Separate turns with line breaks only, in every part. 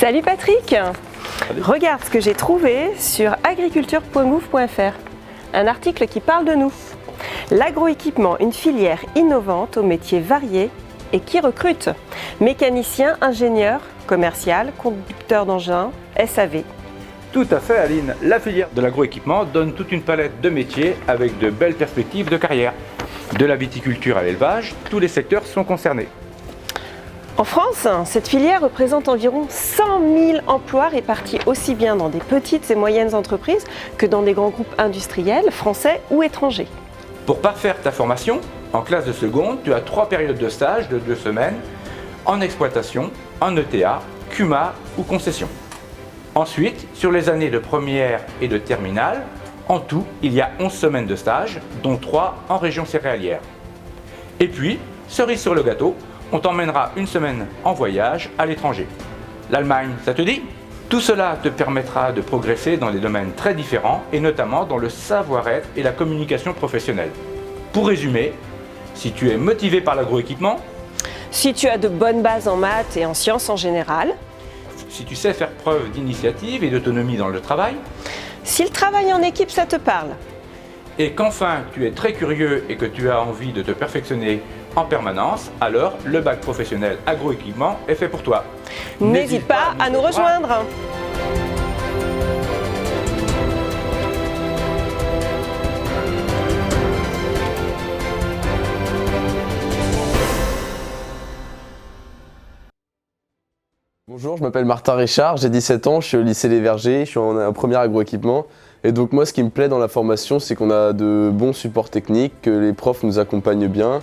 Salut Patrick!
Salut.
Regarde ce que j'ai trouvé sur agriculture.gouv.fr, un article qui parle de nous. L'agroéquipement, une filière innovante aux métiers variés et qui recrute. Mécanicien, ingénieur, commercial, conducteur d'engin, SAV.
Tout à fait Aline, la filière de l'agroéquipement donne toute une palette de métiers avec de belles perspectives de carrière. De la viticulture à l'élevage, tous les secteurs sont concernés.
En France, cette filière représente environ 100 000 emplois répartis aussi bien dans des petites et moyennes entreprises que dans des grands groupes industriels, français ou étrangers.
Pour parfaire ta formation, en classe de seconde, tu as 3 périodes de stage de 2 semaines en exploitation, en ETA, CUMA ou concession. Ensuite, sur les années de première et de terminale, en tout, il y a 11 semaines de stage, dont 3 en région céréalière. Et puis, cerise sur le gâteau, on t'emmènera une semaine en voyage à l'étranger. L'Allemagne, ça te dit? Tout cela te permettra de progresser dans des domaines très différents et notamment dans le savoir-être et la communication professionnelle. Pour résumer, si tu es motivé par l'agroéquipement,
Si tu as de bonnes bases en maths et en sciences en général,
si tu sais faire preuve d'initiative et d'autonomie dans le travail,
si le travail en équipe ça te parle,
et qu'enfin tu es très curieux et que tu as envie de te perfectionner en permanence, alors le bac professionnel agroéquipement est fait pour toi.
n'hésite pas à nous rejoindre.
Bonjour, je m'appelle Martin Richard, j'ai 17 ans, je suis au lycée Les Vergers, je suis en première agroéquipement. Et donc moi, ce qui me plaît dans la formation, c'est qu'on a de bons supports techniques, que les profs nous accompagnent bien,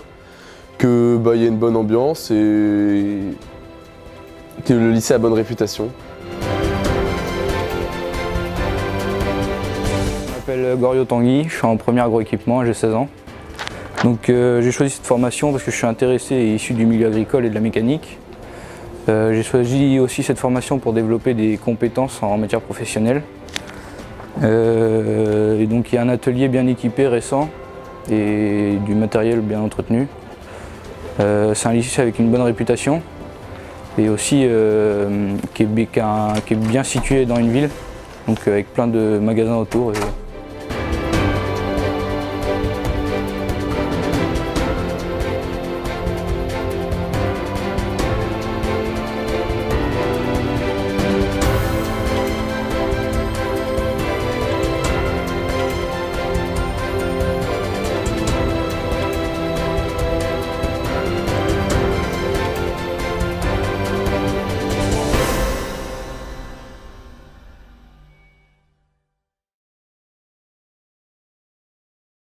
que y a une bonne ambiance et que le lycée a bonne réputation.
Je m'appelle Gorio Tanguy, je suis en premier agroéquipement, j'ai 16 ans. Donc j'ai choisi cette formation parce que je suis intéressé et issu du milieu agricole et de la mécanique. J'ai choisi aussi cette formation pour développer des compétences en matière professionnelle. Et donc il y a un atelier bien équipé, récent, et du matériel bien entretenu. C'est un lycée avec une bonne réputation et aussi qui est bien situé dans une ville, donc avec plein de magasins autour.